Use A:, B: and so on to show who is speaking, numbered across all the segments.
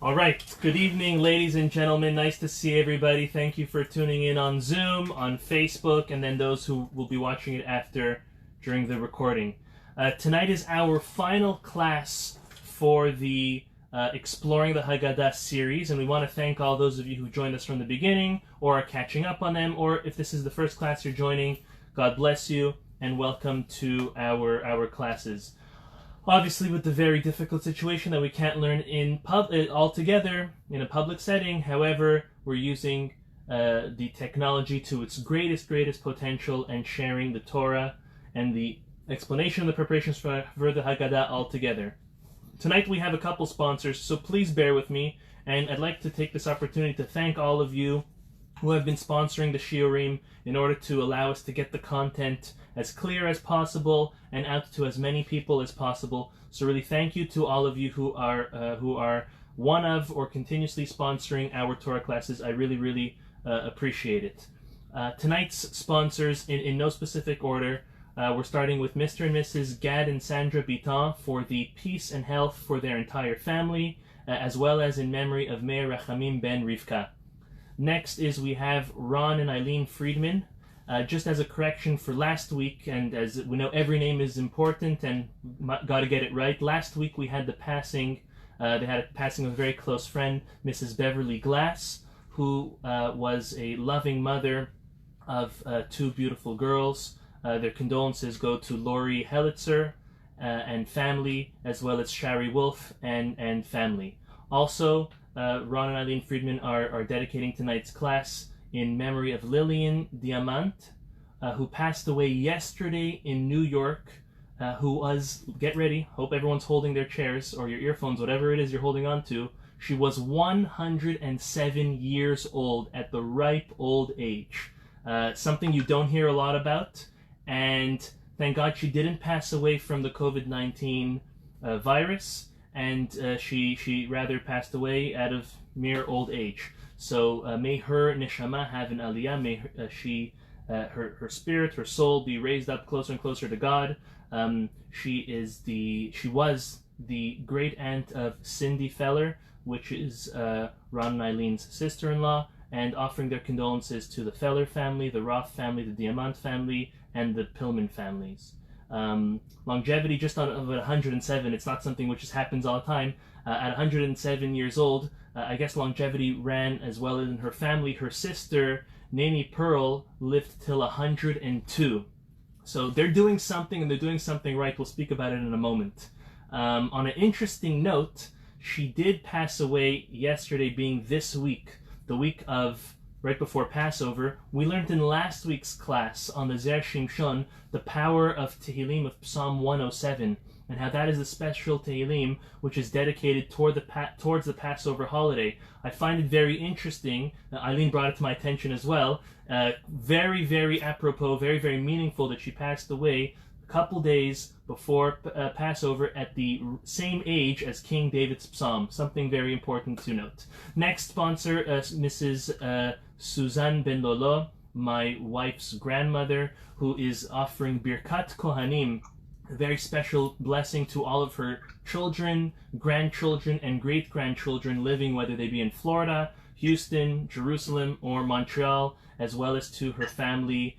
A: All right, good evening, ladies and gentlemen. Nice to see everybody. Thank you for tuning in on Zoom, on Facebook, and then those who will be watching it after during the recording. Tonight is our final class for the Exploring the Haggadah series, and we want to thank all those of you who joined us from the beginning or are catching up on them, or if this is the first class you're joining, God bless you and welcome to our classes. Obviously, with the very difficult situation that we can't learn all together in a public setting, however, we're using the technology to its greatest potential and sharing the Torah and the explanation of the preparations for the Haggadah all together. Tonight we have a couple sponsors, so please bear with me, and I'd like to take this opportunity to thank all of you who have been sponsoring the shiurim in order to allow us to get the content as clear as possible and out to as many people as possible. So really thank you to all of you who are one of or continuously sponsoring our Torah classes. I really appreciate it. Tonight's sponsors, in no specific order, we're starting with Mr. and Mrs. Gad and Sandra Bitan for the peace and health for their entire family, as well as in memory of Meir Rachamim ben Rivka. Next is we have Ron and Eileen Friedman. Just as a correction for last week, and as we know every name is important and got to get it right, last week we had the passing, they had a passing of a very close friend, Mrs. Beverly Glass, who was a loving mother of two beautiful girls. Their condolences go to Lori Helitzer and family, as well as Shari Wolf and family. Also, Ron and Eileen Friedman are dedicating tonight's class in memory of Lillian Diamant, who passed away yesterday in New York, who was, get ready, hope everyone's holding their chairs or your earphones, whatever it is you're holding on to. She was 107 years old at the ripe old age. Something you don't hear a lot about, and thank God she didn't pass away from the COVID-19 virus, and she rather passed away out of mere old age. So may her neshama have an aliyah, may her spirit, her soul be raised up closer and closer to God. She was the great aunt of Cindy Feller, which is Ron and Eileen's sister-in-law, and offering their condolences to the Feller family, the Roth family, the Diamant family, and the Pillman families. Longevity just of 107, it's not something which just happens all the time. At 107 years old, I guess longevity ran as well in her family. Her sister, Nani Pearl, lived till 102. So they're doing something, and they're doing something right. We'll speak about it in a moment. On an interesting note, she did pass away yesterday, being this week, the week of right before Passover. We learned in last week's class on the Zer Shimshon the power of Tehillim of Psalm 107, and how that is a special Tehillim which is dedicated towards the Passover holiday. I find it very interesting. Eileen brought it to my attention as well. Very apropos, very meaningful that she passed away a couple days before Passover at the same age as King David's Psalm. Something very important to note. Next sponsor, Mrs. Suzanne Ben Lolo, my wife's grandmother, who is offering Birkat Kohanim, a very special blessing to all of her children, grandchildren, and great-grandchildren living, whether they be in Florida, Houston, Jerusalem, or Montreal, as well as to her family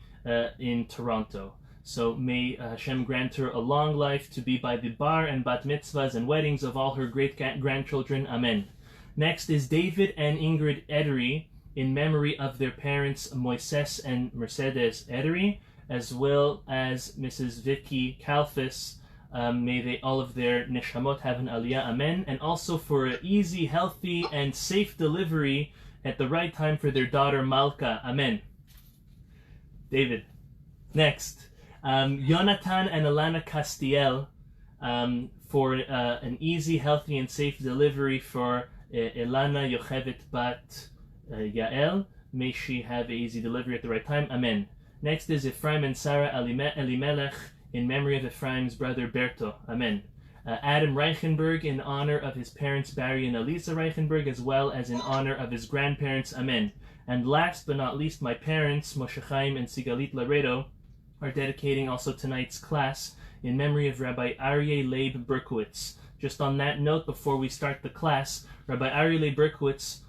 A: in Toronto. So may Hashem grant her a long life to be by the bar and bat mitzvahs and weddings of all her great-grandchildren. Amen. Next is David and Ingrid Edery, in memory of their parents Moises and Mercedes Edery, as well as Mrs. Vicky Kalfis. May they all of their neshamot have an aliyah, amen. And also for an easy, healthy, and safe delivery at the right time for their daughter Malka, amen. David. Next, Jonathan and Alana Castiel, for an easy, healthy, and safe delivery for Elana Yochevet Bat Yael. May she have an easy delivery at the right time, amen. Next is Ephraim and Sarah Elimelech, in memory of Ephraim's brother Berto, amen. Adam Reichenberg, in honor of his parents Barry and Elisa Reichenberg, as well as in honor of his grandparents, amen. And last but not least, my parents, Moshe Chaim and Sigalit Laredo, are dedicating also tonight's class in memory of Rabbi Aryeh Leib Berkowitz, just on that note, before we start the class, Rabbi Aryeh Berkowitz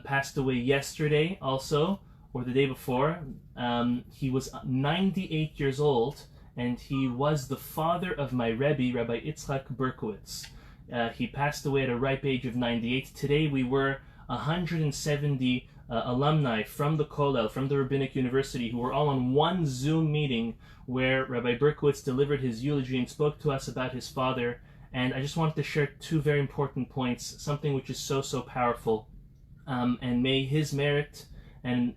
A: passed away yesterday also, or the day before. He was 98 years old, and he was the father of my Rebbe, Rabbi Yitzchak Berkowitz. He passed away at a ripe age of 98. Today we were 170 alumni from the Kollel, from the Rabbinic University, who were all on one Zoom meeting where Rabbi Berkowitz delivered his eulogy and spoke to us about his father. And I just wanted to share two very important points, something which is so powerful. And may his merit and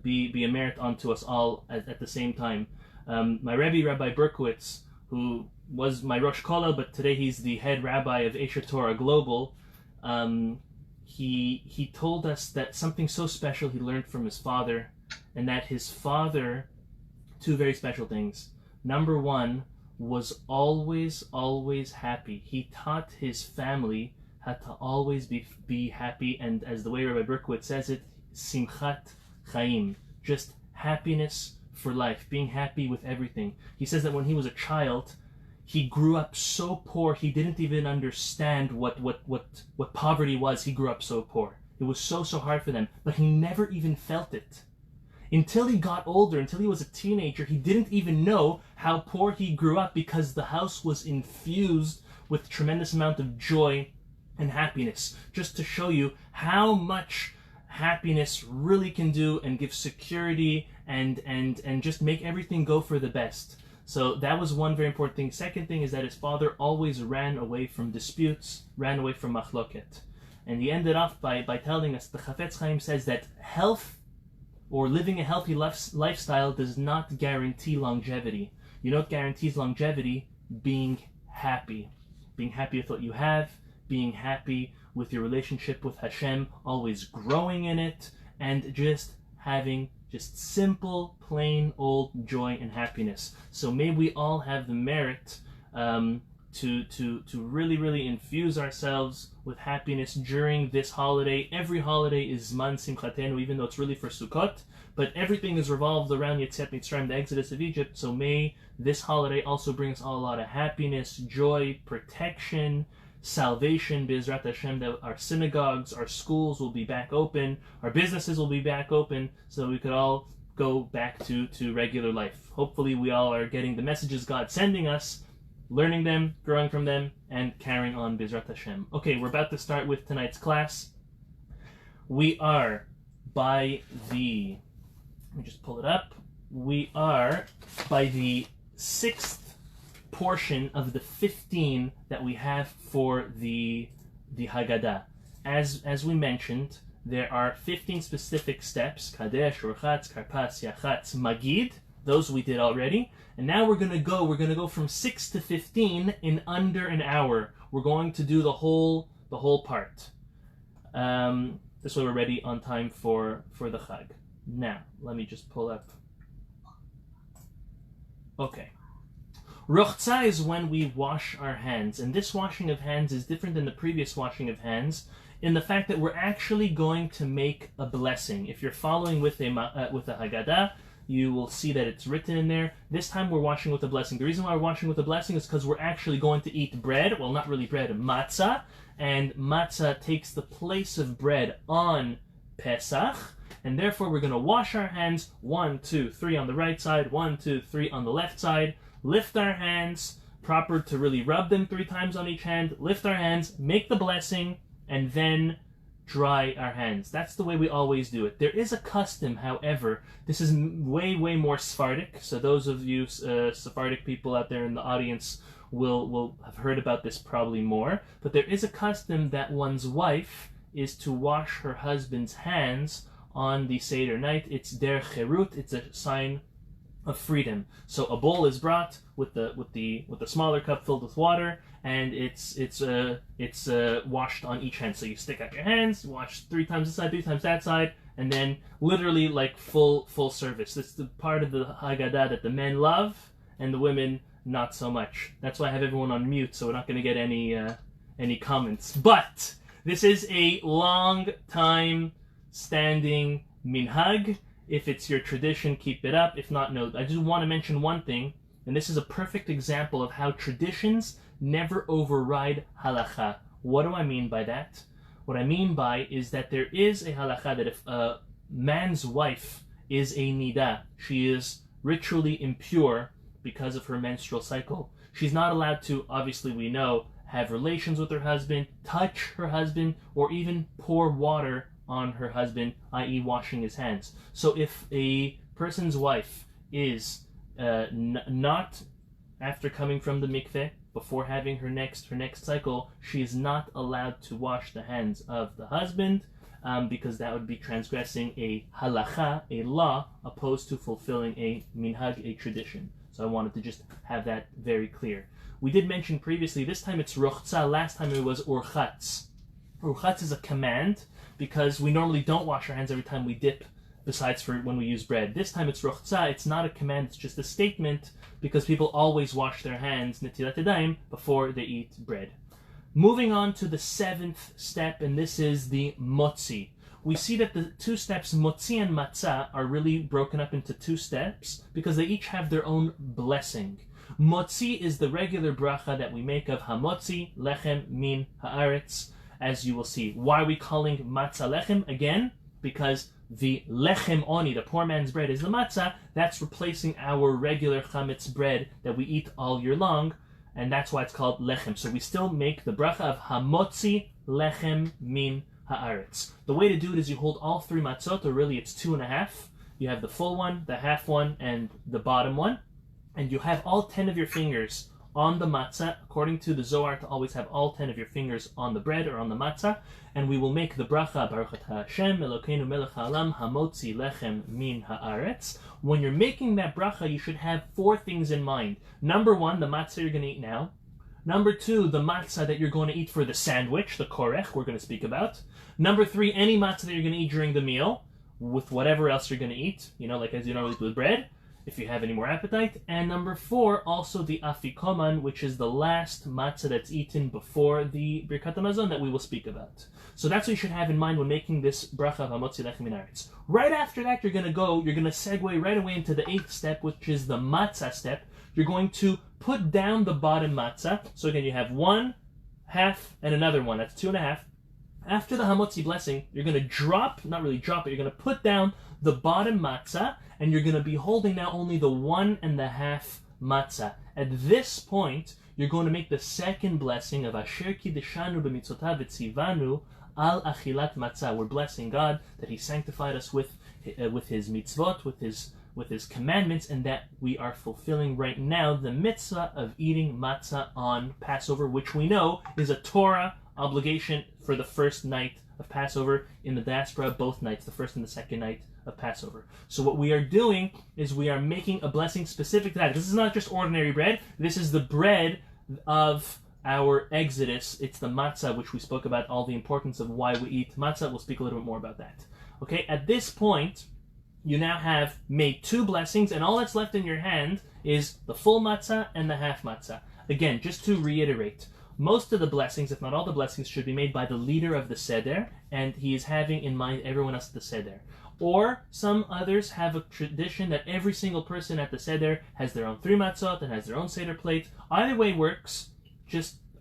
A: be a merit unto us all at the same time. My Rebbe, Rabbi Berkowitz, who was my Rosh Kollel, but today he's the head rabbi of Esher Torah Global, he told us that something so special he learned from his father, and that his father, two very special things. Number one, was always happy. He taught his family how to always be happy, and as the way Rabbi Berkowitz says it, simchat chaim, just happiness for life, being happy with everything. He says that when he was a child, he grew up so poor he didn't even understand what poverty was. He grew up so poor. It was so hard for them, but he never even felt it. Until he got older, until he was a teenager, he didn't even know how poor he grew up, because the house was infused with tremendous amount of joy and happiness. Just to show you how much happiness really can do and give security and just make everything go for the best. So that was one very important thing. Second thing is that his father always ran away from disputes, ran away from machloket. And he ended off by telling us, the Chafetz Chaim says that health or living a healthy lifestyle does not guarantee longevity. You know what guarantees longevity? Being happy. Being happy with what you have, being happy with your relationship with Hashem, always growing in it, and just having just simple, plain old joy and happiness. So may we all have the merit to really infuse ourselves with happiness during this holiday. Every holiday is Zman Simchatenu, even though it's really for Sukkot, but everything is revolved around Yetziat Mitzrayim, the Exodus of Egypt. So may this holiday also bring us all a lot of happiness, joy, protection, salvation, B'ezrat Hashem, that our synagogues, our schools will be back open, our businesses will be back open, so we could all go back to regular life. Hopefully we all are getting the messages God's sending us, learning them, growing from them, and carrying on B'ezrat Hashem. Okay, we're about to start with tonight's class. We are by the, let me just pull it up, we are by the 6th portion of the 15 that we have for the Haggadah. As we mentioned, there are 15 specific steps: Kadesh, Urchatz, Karpas, Yachatz, Magid. Those we did already. And now we're gonna go from 6 to 15 in under an hour. We're going to do the whole part. This way we're ready on time for the Chag. Now, let me just pull up. Okay. Rochza is when we wash our hands, and this washing of hands is different than the previous washing of hands in the fact that we're actually going to make a blessing. If you're following with a Haggadah, you will see that it's written in there. This time we're washing with a blessing. The reason why we're washing with a blessing is because we're actually going to eat bread. Well, not really bread, matzah, and matzah takes the place of bread on Pesach, and therefore we're going to wash our hands 1, 2, 3 on the right side, 1, 2, 3 on the left side. Lift our hands, proper to really rub them 3 times on each hand, lift our hands, make the blessing, and then dry our hands. That's the way we always do it. There is a custom, however, this is way more Sephardic, so those of you Sephardic people out there in the audience will have heard about this probably more, but there is a custom that one's wife is to wash her husband's hands on the Seder night. It's der cherut, it's a sign of freedom. So a bowl is brought with the smaller cup filled with water, and it's washed on each hand. So you stick out your hands, wash 3 times this side, 3 times that side, and then literally like full service. That's the part of the Haggadah that the men love and the women not so much. That's why I have everyone on mute, so we're not going to get any comments. But this is a long time standing minhag. If it's your tradition, keep it up. If not, no. I just want to mention one thing, and this is a perfect example of how traditions never override halacha. What do I mean by that? What I mean by is that there is a halacha that if a man's wife is a nida, she is ritually impure because of her menstrual cycle, she's not allowed to, obviously we know, have relations with her husband, touch her husband, or even pour water on her husband, i.e. washing his hands. So if a person's wife is not, after coming from the mikveh, before having her next cycle, she is not allowed to wash the hands of the husband, because that would be transgressing a halacha, a law, opposed to fulfilling a minhag, a tradition. So I wanted to just have that very clear. We did mention previously, this time it's rochza, last time it was urchatz. Urchatz is a command, because we normally don't wash our hands every time we dip, besides for when we use bread. This time it's rochza, it's not a command, it's just a statement, because people always wash their hands, netilat yadayim, before they eat bread. Moving on to the 7th step, and this is the motzi. We see that the 2 steps, motzi and matzah, are really broken up into 2 steps, because they each have their own blessing. Motzi is the regular bracha that we make of hamotzi, lechem, min, haaretz, as you will see. Why are we calling matzah lechem? Again, because the lechem oni, the poor man's bread, is the matzah. That's replacing our regular chametz bread that we eat all year long, and that's why it's called lechem. So we still make the bracha of hamotzi, lechem, min, haaretz. The way to do it is you hold all 3 matzot, or really it's 2.5. You have the full one, the half one, and the bottom one. And you have all 10 of your fingers on the matzah, according to the Zohar, to always have all 10 of your fingers on the bread or on the matzah, and we will make the bracha, Baruch atah Hashem, Elokeinu melech haolam, hamotzi lechem min haaretz. When you're making that bracha, you should have 4 things in mind. Number 1, the matzah you're going to eat now. Number 2, the matzah that you're going to eat for the sandwich, the korech, we're going to speak about. Number 3, any matzah that you're going to eat during the meal, with whatever else you're going to eat, like as you normally do with bread, if you have any more appetite. And number 4, also the afikoman, which is the last matzah that's eaten before the birkat hamazon that we will speak about. So that's what you should have in mind when making this bracha of hamotzi lechem min haaretz. Right after that, you're going to segue right away into the 8th step, which is the matzah step. You're going to put down the bottom matzah. So again, you have 1, half, and another one. That's 2.5. After the hamotzi blessing, you're going to not really drop it, you're going to put down the bottom matzah, and you're going to be holding now only the 1.5 matzah. At this point, you're going to make the second blessing of Asher kideshanu b'mitzotav v'tzivanu al achilat matzah. We're blessing God that He sanctified us with His mitzvot, with His commandments, and that we are fulfilling right now the mitzvah of eating matzah on Passover, which we know is a Torah obligation for the first night of Passover in the diaspora, both nights, the first and the second night of Passover. So what we are doing is we are making a blessing specific to that. This is not just ordinary bread. This is the bread of our Exodus. It's the matzah, which we spoke about, all the importance of why we eat matzah. We'll speak a little bit more about that. Okay, at this point, you now have made 2 blessings, and all that's left in your hand is the full matzah and the half matzah. Again, just to reiterate, most of the blessings, if not all the blessings, should be made by the leader of the Seder, and he is having in mind everyone else at the Seder. Or some others have a tradition that every single person at the Seder has their own 3 matzot and has their own Seder plate. Either way works.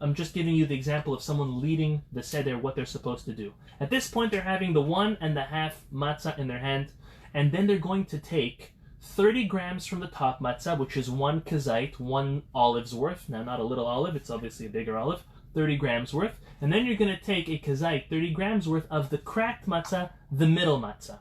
A: I'm just giving you the example of someone leading the Seder, what they're supposed to do. At this point, they're having the 1.5 matzah in their hand, and then they're going to take 30 grams from the top matzah, which is 1 kazait, 1 olive's worth. Now, not a little olive, it's obviously a bigger olive, 30 grams worth. And then you're going to take a kazait, 30 grams worth of the cracked matzah, the middle matzah.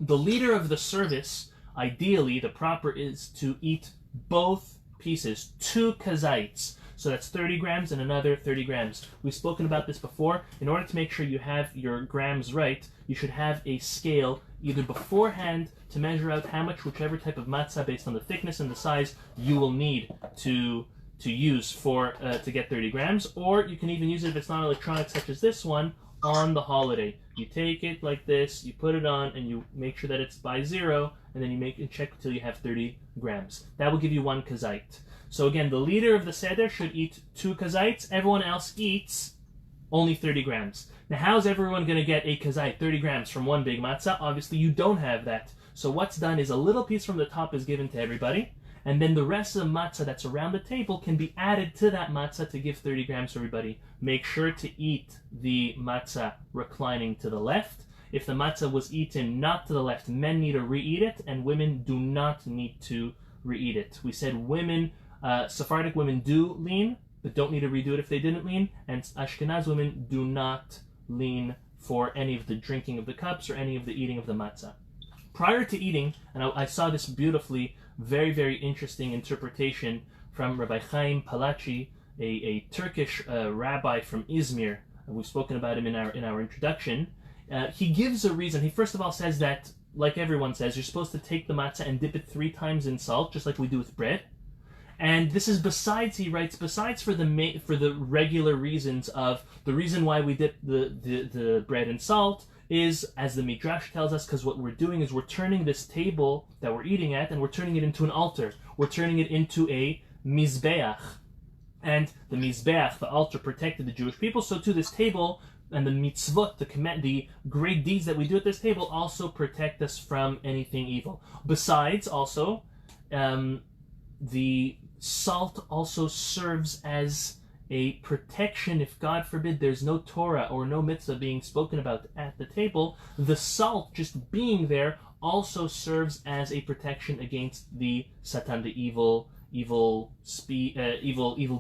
A: The leader of the service, ideally, the proper is to eat both pieces, 2 kazites. So that's 30 grams and another 30 grams. We've spoken about this before. In order to make sure you have your grams right, you should have a scale either beforehand to measure out how much whichever type of matzah, based on the thickness and the size, you will need to use to get 30 grams, or you can even use it if it's not electronic, such as this one, on the holiday. You take it like this, you put it on, and you make sure that it's by 0, and then you check until you have 30 grams. That will give you 1 kazait. So again, the leader of the Seder should eat 2 kazites. Everyone else eats only 30 grams. Now, how's everyone going to get a kazait, 30 grams from one big matzah? Obviously, you don't have that. So what's done is a little piece from the top is given to everybody, and then the rest of the matzah that's around the table can be added to that matzah to give 30 grams to everybody. Make sure to eat the matzah reclining to the left. If the matzah was eaten not to the left, men need to re-eat it, and women do not need to re-eat it. We said women, Sephardic women do lean, but don't need to redo it if they didn't lean, and Ashkenaz women do not lean for any of the drinking of the cups or any of the eating of the matzah. Prior to eating, and I saw this beautifully, very, very interesting interpretation from Rabbi Chaim Palachi, a Turkish rabbi from Izmir. We've spoken about him in our introduction. He gives a reason. He first of all says that, like everyone says, you're supposed to take the matzah and dip it 3 times in salt, just like we do with bread. And this is besides, he writes, besides for the regular reasons of the reason why we dip the bread in salt is, as the Midrash tells us, because what we're doing is we're turning this table that we're eating at, and we're turning it into an altar. We're turning it into a mizbeach. And the mizbeach, the altar, protected the Jewish people. So to this table, and the mitzvot, the great deeds that we do at this table, also protect us from anything evil. Besides, also, the salt also serves as a protection if, God forbid, there's no Torah or no mitzvah being spoken about at the table. The salt just being there also serves as a protection against the Satan, the evil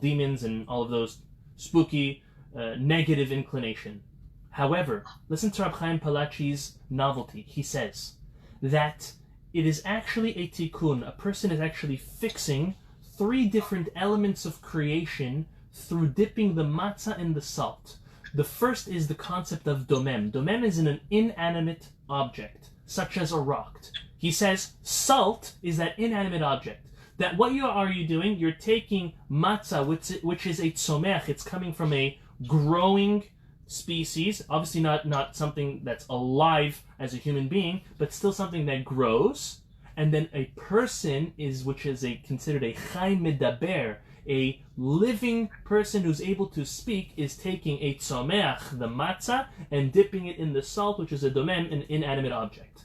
A: demons and all of those spooky, negative inclination. However, listen to Rab Chaim Palachi's novelty. He says that it is actually a tikkun. A person is actually fixing 3 different elements of creation through dipping the matzah in the salt. The first is the concept of domem. Domem is an inanimate object, such as a rock. He says salt is that inanimate object. That what are you doing? You're taking matzah, which is a tzomech. It's coming from a growing species, obviously not something that's alive as a human being, but still something that grows. And then a person which is considered a chai medaber, a living person who's able to speak, is taking a tzomeach, the matzah, and dipping it in the salt, which is a domem, an inanimate object.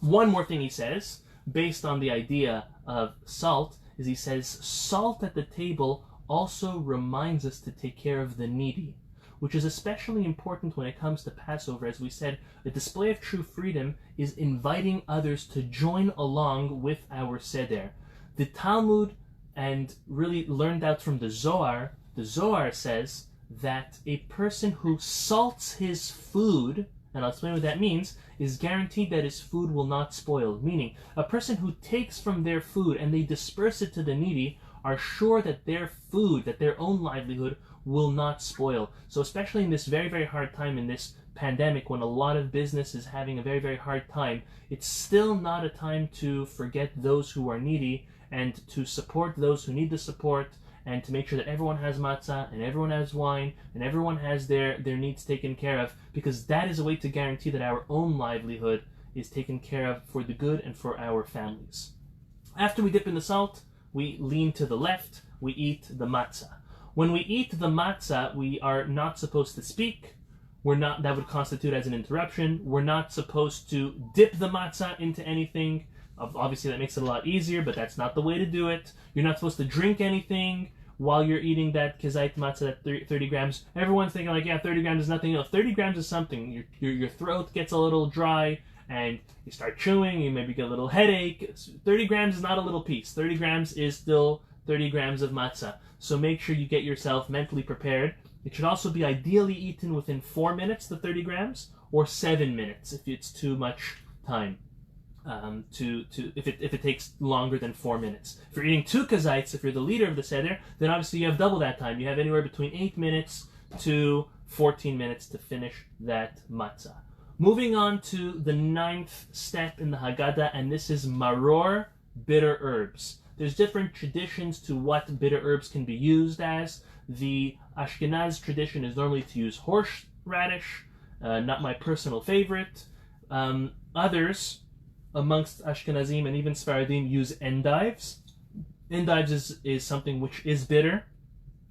A: One more thing he says, based on the idea of salt, is he says salt at the table also reminds us to take care of the needy, which is especially important when it comes to Passover. As we said, the display of true freedom is inviting others to join along with our Seder. The Talmud, and really learned out from the Zohar says that a person who salts his food, and I'll explain what that means, is guaranteed that his food will not spoil. Meaning, a person who takes from their food and they disperse it to the needy are sure that their food, that their own livelihood, will not spoil. So especially in this very, very hard time, in this pandemic, when a lot of business is having a very, very hard time, it's still not a time to forget those who are needy and to support those who need the support, and to make sure that everyone has matzah and everyone has wine and everyone has their needs taken care of, because that is a way to guarantee that our own livelihood is taken care of for the good and for our families. After we dip in the salt, we lean to the left, we eat the matzah. When we eat the matzah, we are not supposed to speak. That would constitute as an interruption. We're not supposed to dip the matzah into anything. Obviously, that makes it a lot easier, but that's not the way to do it. You're not supposed to drink anything while you're eating that kezait matzah, that 30 grams. Everyone's thinking like, yeah, 30 grams is nothing else. 30 grams is something. Your throat gets a little dry, and you start chewing, you maybe get a little headache. 30 grams is not a little piece. 30 grams is still 30 grams of matzah. So make sure you get yourself mentally prepared. It should also be ideally eaten within 4 minutes, the 30 grams, or 7 minutes if it's too much time. If it takes longer than 4 minutes. If you're eating 2 kazites, if you're the leader of the seder, then obviously you have double that time. You have anywhere between 8 minutes to 14 minutes to finish that matzah. Moving on to the 9th step in the Haggadah, and this is maror, bitter herbs. There's different traditions to what bitter herbs can be used as. The Ashkenaz tradition is normally to use horseradish, not my personal favorite. Others amongst Ashkenazim and even Sfaradim use endives. Endives is something which is bitter,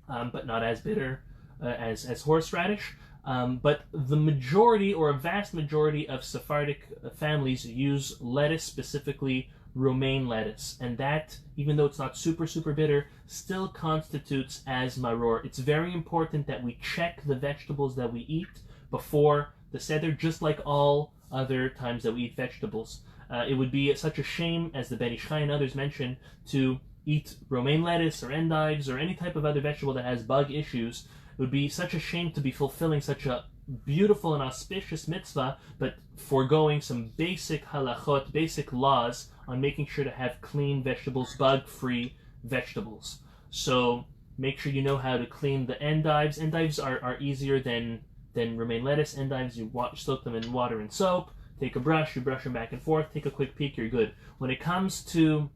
A: but not as bitter as horseradish. But the majority, or a vast majority, of Sephardic families use lettuce, specifically romaine lettuce. And that, even though it's not super, super bitter, still constitutes as maror. It's very important that we check the vegetables that we eat before the seder, just like all other times that we eat vegetables. It would be such a shame, as the Ben Ish Chai and others mention, to eat romaine lettuce or endives or any type of other vegetable that has bug issues. It would be such a shame to be fulfilling such a beautiful and auspicious mitzvah, but foregoing some basic halachot, basic laws on making sure to have clean vegetables, bug-free vegetables. So make sure you know how to clean the endives. Endives are easier than romaine lettuce. Endives, you soak them in water and soap, take a brush, you brush them back and forth, take a quick peek, you're good. When it comes to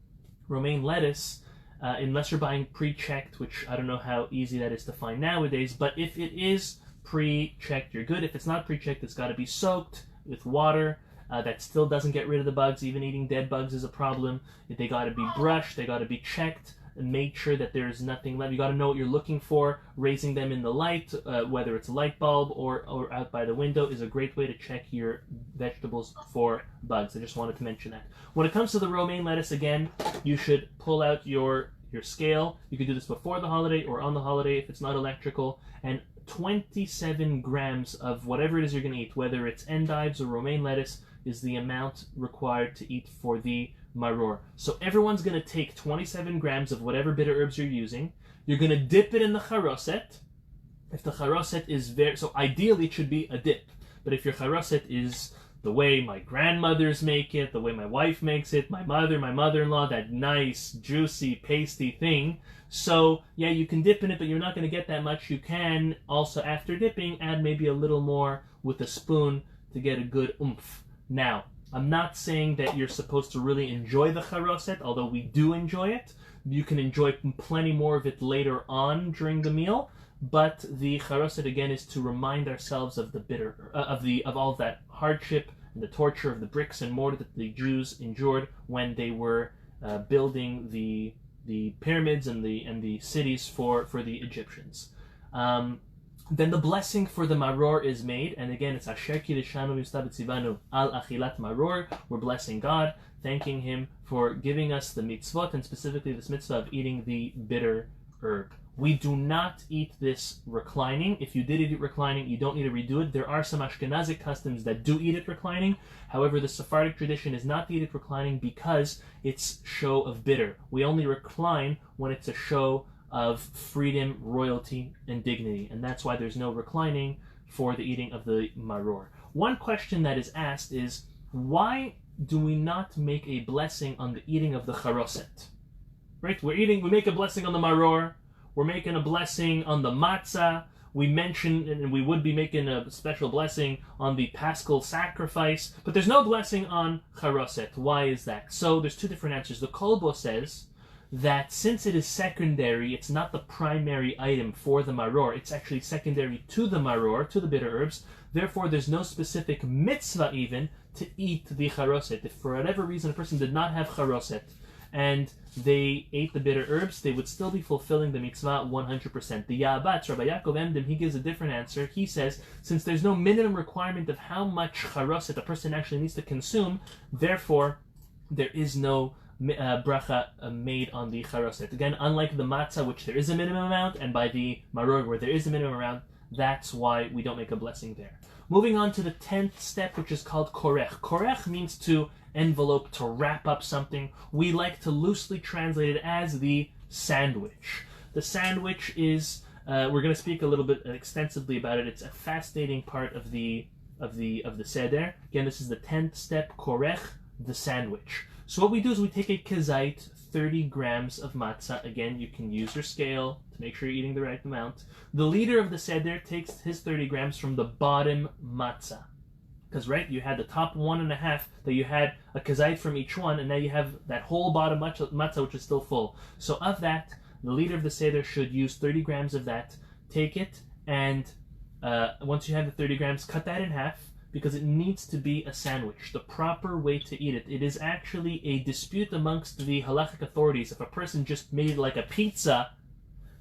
A: romaine lettuce, unless you're buying pre-checked, which I don't know how easy that is to find nowadays, but if it is pre-checked, you're good. If it's not pre-checked, it's got to be soaked with water. That still doesn't get rid of the bugs. Even eating dead bugs is a problem. They got to be brushed, they got to be checked, and make sure that there's nothing left. You got to know what you're looking for. Raising them in the light, whether it's a light bulb or out by the window, is a great way to check your vegetables for bugs. I just wanted to mention that. When it comes to the romaine lettuce, again, you should pull out your scale. You can do this before the holiday or on the holiday if it's not electrical, and 27 grams of whatever it is you're going to eat, whether it's endives or romaine lettuce, is the amount required to eat for the maror. So everyone's going to take 27 grams of whatever bitter herbs you're using. You're going to dip it in the charoset. If the charoset is so ideally it should be a dip, but if your charoset is the way my grandmothers make it, the way my wife makes it, my mother-in-law, that nice, juicy, pasty thing. So, yeah, you can dip in it, but you're not going to get that much. You can also, after dipping, add maybe a little more with a spoon to get a good oomph. Now, I'm not saying that you're supposed to really enjoy the charoset, although we do enjoy it. You can enjoy plenty more of it later on during the meal. But the charoset, again, is to remind ourselves of the bitter, of all of that hardship and the torture of the bricks and mortar that the Jews endured when they were building the pyramids and the cities for the Egyptians. Then the blessing for the maror is made, and again, it's Asher Kiddushanu Yustabetzivanu al Achilat Maror. We're blessing God, thanking Him for giving us the mitzvot, and specifically this mitzvah of eating the bitter herb. We do not eat this reclining. If you did eat it reclining, you don't need to redo it. There are some Ashkenazic customs that do eat it reclining. However, the Sephardic tradition is not to eat it reclining because it's show of bitter. We only recline when it's a show of freedom, royalty, and dignity. And that's why there's no reclining for the eating of the maror. One question that is asked is, why do we not make a blessing on the eating of the charoset? Right? We make a blessing on the maror. We're making a blessing on the matzah. We mentioned, and we would be making a special blessing on the paschal sacrifice, but there's no blessing on charoset. Why is that? So there's two different answers. The Kolbo says that since it is secondary, it's not the primary item for the maror, it's actually secondary to the maror, to the bitter herbs. Therefore, there's no specific mitzvah even to eat the charoset. If for whatever reason a person did not have charoset, and they ate the bitter herbs, they would still be fulfilling the mitzvah 100%. The Ya'abatz, Rabbi Yaakov Emdim, he gives a different answer. He says, since there's no minimum requirement of how much charoset a person actually needs to consume, therefore, there is no bracha made on the charoset. Again, unlike the matzah, which there is a minimum amount, and by the maror, where there is a minimum amount, that's why we don't make a blessing there. Moving on to the 10th step, which is called korech. Korech means to envelope, to wrap up something. We like to loosely translate it as the sandwich. The sandwich is, we're going to speak a little bit extensively about it. It's a fascinating part of the seder. Again, this is the 10th step, korech, the sandwich. So what we do is we take a kezait, 30 grams of matzah. Again, you can use your scale to make sure you're eating the right amount. The leader of the seder takes his 30 grams from the bottom matzah. Because, right, you had the top 1.5 that you had a kezait from each one, and now you have that whole bottom matzah which is still full. So of that, the leader of the seder should use 30 grams of that. Take it, and once you have the 30 grams, cut that in half, because it needs to be a sandwich. The proper way to eat it. It is actually a dispute amongst the halachic authorities. If a person just made it like a pizza,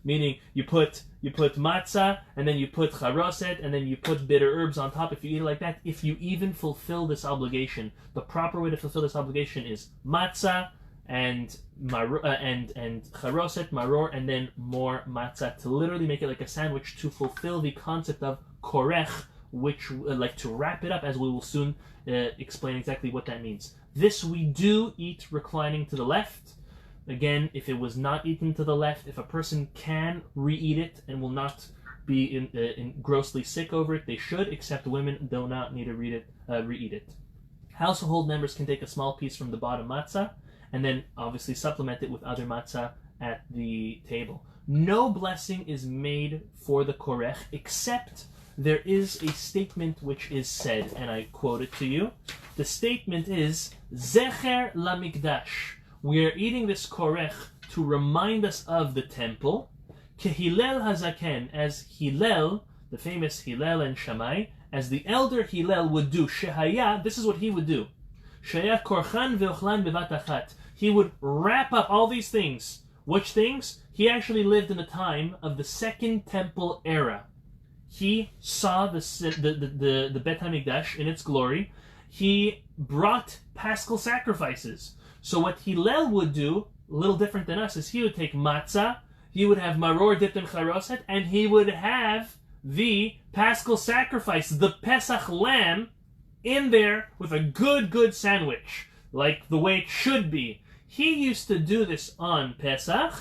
A: meaning you put matzah, and then you put charoset, and then you put bitter herbs on top. If you eat it like that, if you even fulfill this obligation, the proper way to fulfill this obligation is matzah and charoset, maror, and then more matzah, to literally make it like a sandwich, to fulfill the concept of korech, which like to wrap it up, as we will soon explain exactly what that means. This we do eat reclining to the left. Again, if it was not eaten to the left, if a person can re-eat it and will not be grossly sick over it, they should, except women do not need to re-eat it. Household members can take a small piece from the bottom matzah and then obviously supplement it with other matzah at the table. No blessing is made for the korech, except there is a statement which is said, and I quote it to you. The statement is, Zecher lamikdash. We are eating this korech to remind us of the temple. Kehilel hazaken, as Hillel, the famous Hillel and Shammai, as the elder Hillel would do. Shehaya, this is what he would do. Shehaya korchan ve'ochlan bevat achat. He would wrap up all these things. Which things? He actually lived in the time of the Second Temple era. He saw the Bet HaMikdash in its glory. He brought paschal sacrifices. So what Hillel would do, a little different than us, is he would take matzah, he would have maror dipped in charoset, and he would have the paschal sacrifice, the Pesach lamb, in there with a good sandwich, like the way it should be. He used to do this on Pesach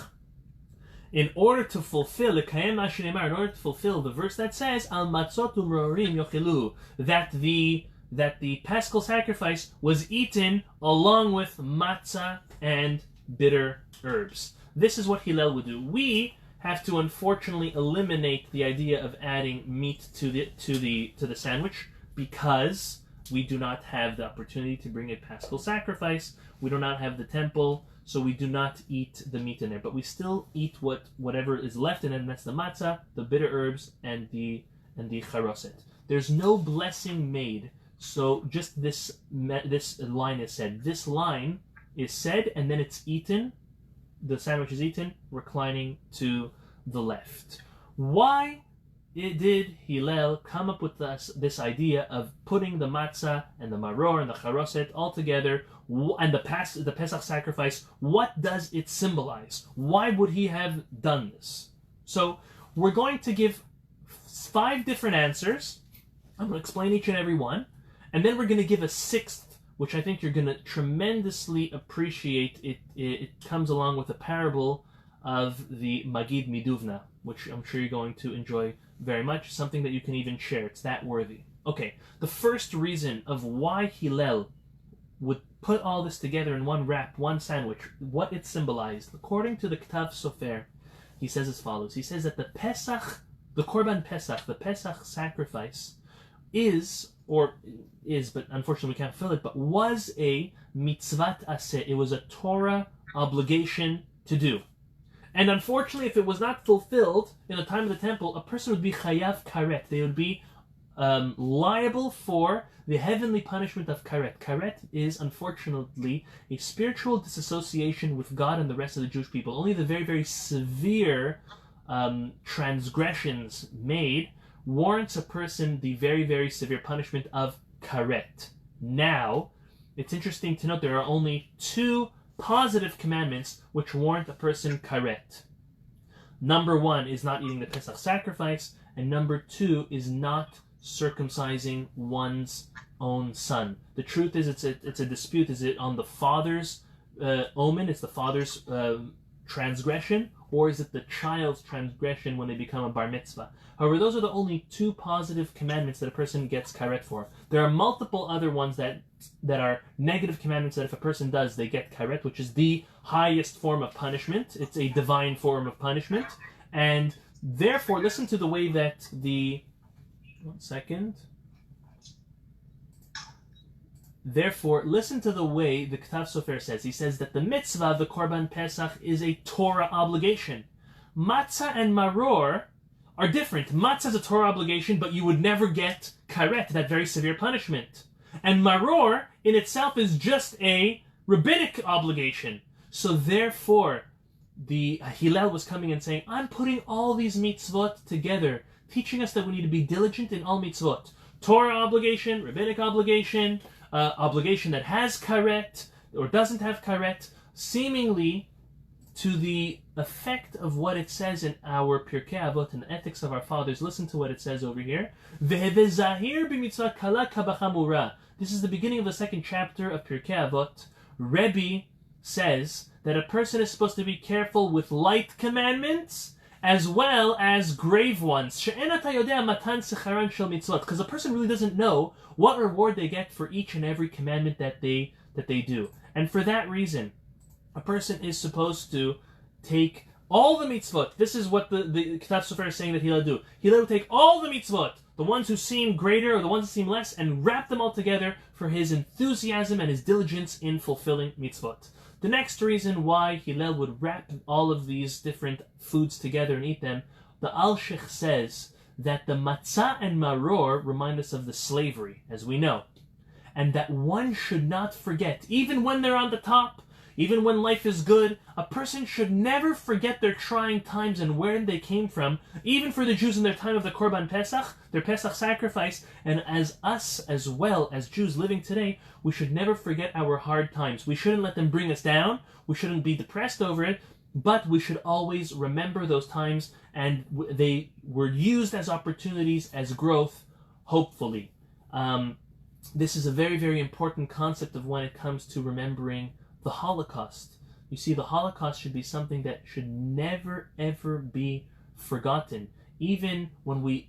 A: in order to fulfill in order to fulfill the verse that says Al matzot umrorim yochilu, that the paschal sacrifice was eaten along with matzah and bitter herbs. This is what Hillel would do. We have to unfortunately eliminate the idea of adding meat to the sandwich, because we do not have the opportunity to bring a paschal sacrifice. We do not have the temple, so we do not eat the meat in there. But we still eat whatever is left in it, and that's the matzah, the bitter herbs, and the charoset. There's no blessing made. So just this line is said. This line is said, and then it's eaten. The sandwich is eaten, reclining to the left. Why did Hillel come up with this idea of putting the matzah and the maror and the charoset all together, and the Pesach sacrifice? What does it symbolize? Why would he have done this? So we're going to give 5 different answers. I'm going to explain each and every one. And then we're going to give a 6th, which I think you're going to tremendously appreciate. It comes along with a parable of the Magid Miduvna, which I'm sure you're going to enjoy very much. Something that you can even share. It's that worthy. Okay, the first reason of why Hillel would put all this together in one wrap, one sandwich, what it symbolized. According to the Ktav Sofer, he says as follows. He says that the Korban Pesach, the Pesach sacrifice, but unfortunately we can't fill it, but was a mitzvat aseh. It was a Torah obligation to do. And unfortunately, if it was not fulfilled in the time of the temple, a person would be chayav karet. They would be liable for the heavenly punishment of karet. Karet is, unfortunately, a spiritual disassociation with God and the rest of the Jewish people. Only the very, very severe transgressions made warrants a person the very, very severe punishment of karet. Now, it's interesting to note there are only 2 positive commandments which warrant a person karet. Number 1 is not eating the Pesach sacrifice, and number 2 is not circumcising one's own son. The truth is, it's a dispute. Is it on the father's omen? It's the father's transgression, or is it the child's transgression when they become a bar mitzvah? However, those are the only 2 positive commandments that a person gets karet for. There are multiple other ones that are negative commandments that if a person does, they get karet, which is the highest form of punishment. It's a divine form of punishment. And therefore, listen to the way that Therefore, listen to the way the Ktav Sofer says. He says that the mitzvah, the Korban Pesach, is a Torah obligation. Matzah and maror are different. Matzah is a Torah obligation, but you would never get karet, that very severe punishment. And maror in itself is just a rabbinic obligation. So therefore, the Hillel was coming and saying, I'm putting all these mitzvot together, teaching us that we need to be diligent in all mitzvot. Torah obligation, rabbinic obligation, obligation that has karet or doesn't have karet, seemingly to the effect of what it says in our Pirkei Avot and Ethics of Our Fathers. Listen to what it says over here. This is the beginning of the second chapter of Pirkei Avot. Rebbe says that a person is supposed to be careful with light commandments as well as grave ones. Because a person really doesn't know what reward they get for each and every commandment that they do. And for that reason, a person is supposed to take all the mitzvot. This is what the Ketav Sofer is saying that Hillel do. Hillel will take all the mitzvot, the ones who seem greater or the ones that seem less, and wrap them all together for his enthusiasm and his diligence in fulfilling mitzvot. The next reason why Hillel would wrap all of these different foods together and eat them, the Alshich says that the matzah and maror remind us of the slavery, as we know, and that one should not forget, even when they're on the top, even when life is good, a person should never forget their trying times and where they came from, even for the Jews in their time of the Korban Pesach, their Pesach sacrifice, and as us as well as Jews living today, we should never forget our hard times. We shouldn't let them bring us down, we shouldn't be depressed over it, but we should always remember those times, and they were used as opportunities, as growth, hopefully. This is a very, very important concept of when it comes to remembering the Holocaust. You see, the Holocaust should be something that should never, ever be forgotten. Even when we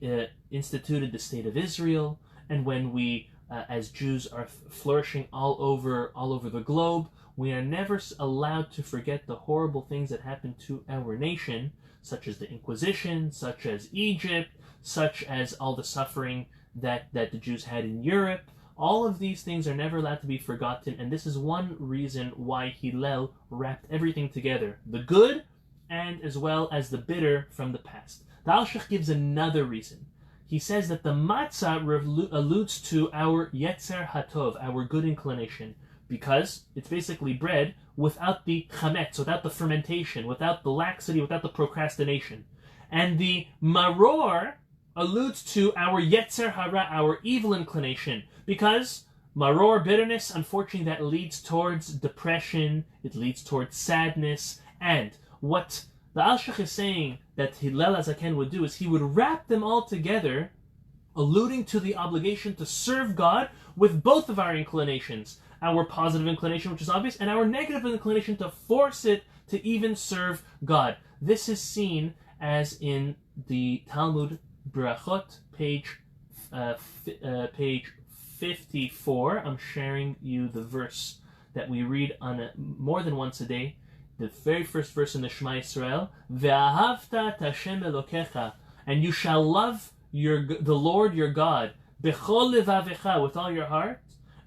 A: instituted the State of Israel, and when we, as Jews, are flourishing all over the globe, we are never allowed to forget the horrible things that happened to our nation, such as the Inquisition, such as Egypt, such as all the suffering that the Jews had in Europe. All of these things are never allowed to be forgotten, and this is one reason why Hillel wrapped everything together, the good and as well as the bitter from the past. The Alshich gives another reason. He says that the matzah alludes to our yetzer hatov, our good inclination, because it's basically bread without the chametz, without the fermentation, without the laxity, without the procrastination. And the maror alludes to our yetzer hara, our evil inclination, because maror, bitterness, unfortunately, that leads towards depression, it leads towards sadness, and what the Alshich is saying that Hillel HaZaken would do is he would wrap them all together, alluding to the obligation to serve God with both of our inclinations, our positive inclination, which is obvious, and our negative inclination to force it to even serve God. This is seen as in the Talmud Brachot, page 54. I'm sharing you the verse that we read on more than once a day. The very first verse in the Shema Yisrael, Ve'ahavta Tashem Elokecha, and you shall love the Lord your God, Bechol levavecha, with all your heart,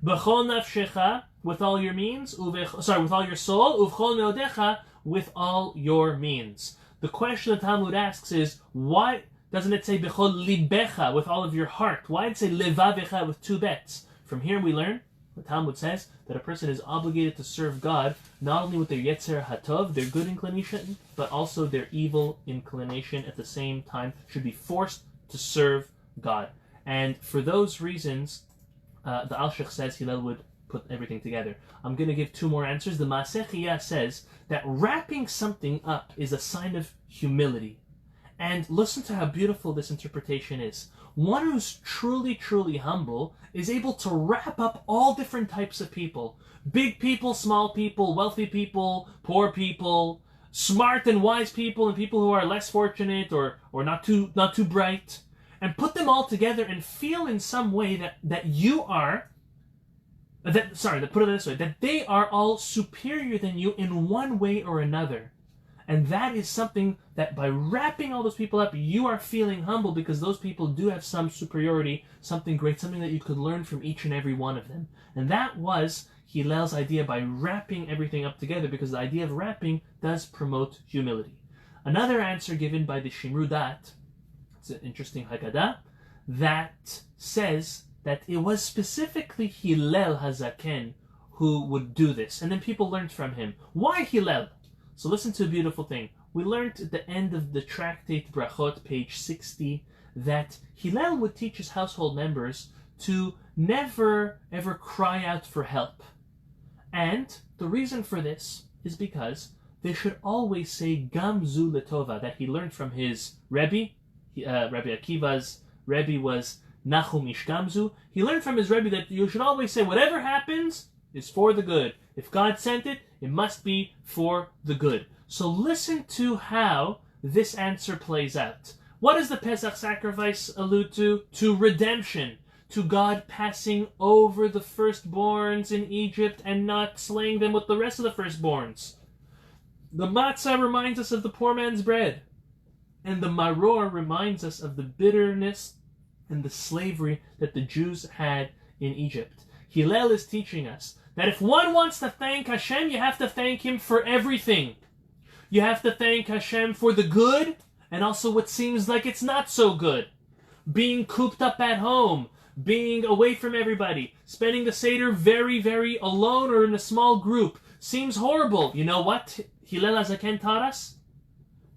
A: Bechol nafshecha, with all your means, with all your soul, Uvchol meodecha, with all your means. The question the Talmud asks is, why doesn't it say Bechol libecha, with all of your heart? Why did it say levavecha with two bets? From here we learn, the Talmud says, that a person is obligated to serve God not only with their yetzer hatov, their good inclination, but also their evil inclination at the same time, should be forced to serve God. And for those reasons, the Alshich says Hillel would put everything together. I'm going to give two more answers. The Maaseh Chiyah says that wrapping something up is a sign of humility. And listen to how beautiful this interpretation is. One who's truly, truly humble is able to wrap up all different types of people. Big people, small people, wealthy people, poor people, smart and wise people, and people who are less fortunate or not too bright. And put them all together and feel in some way that they are all superior than you in one way or another. And that is something that by wrapping all those people up, you are feeling humble because those people do have some superiority, something great, something that you could learn from each and every one of them. And that was Hillel's idea by wrapping everything up together, because the idea of wrapping does promote humility. Another answer given by the Shimru Dat, it's an interesting Haggadah, that says that it was specifically Hillel HaZaken who would do this. And then people learned from him. Why Hillel? So listen to a beautiful thing. We learned at the end of the tractate Brachot, page 60, that Hillel would teach his household members to never ever cry out for help. And the reason for this is because they should always say Gam zu letova, that he learned from his Rebbe. Rabbi Akiva's Rebbe was Nachum ish Gamzu. He learned from his Rebbe that you should always say whatever happens is for the good. If God sent it, it must be for the good. So listen to how this answer plays out. What does the Pesach sacrifice allude to? To redemption. To God passing over the firstborns in Egypt and not slaying them with the rest of the firstborns. The matzah reminds us of the poor man's bread. And the maror reminds us of the bitterness and the slavery that the Jews had in Egypt. Hillel is teaching us that if one wants to thank Hashem, you have to thank Him for everything. You have to thank Hashem for the good and also what seems like it's not so good. Being cooped up at home, being away from everybody, spending the Seder very, very alone or in a small group seems horrible. You know what Hillel HaZaken taught us?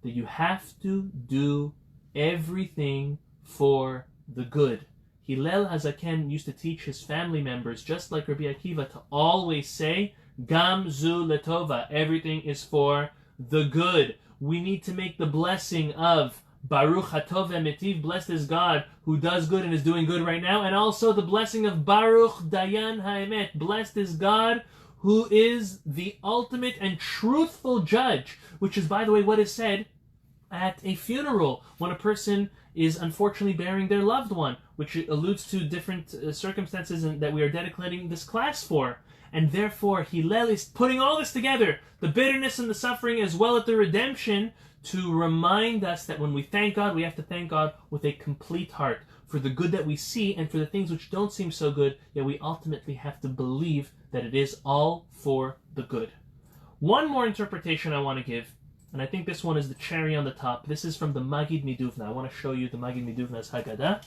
A: That you have to do everything for the good. Hillel HaZaken used to teach his family members, just like Rabbi Akiva, to always say, Gam zu letova, everything is for the good. We need to make the blessing of Baruch Hatov Emetiv, blessed is God who does good and is doing good right now, and also the blessing of Baruch Dayan HaEmet, blessed is God who is the ultimate and truthful judge, which is, by the way, what is said at a funeral when a person is unfortunately burying their loved one, which alludes to different circumstances that we are dedicating this class for. And therefore, Hillel is putting all this together, the bitterness and the suffering as well as the redemption, to remind us that when we thank God, we have to thank God with a complete heart for the good that we see and for the things which don't seem so good, yet we ultimately have to believe that it is all for the good. One more interpretation I want to give, and I think this one is the cherry on the top. This is from the Magid Miduvna. I want to show you the Magid Miduvna's Haggadah.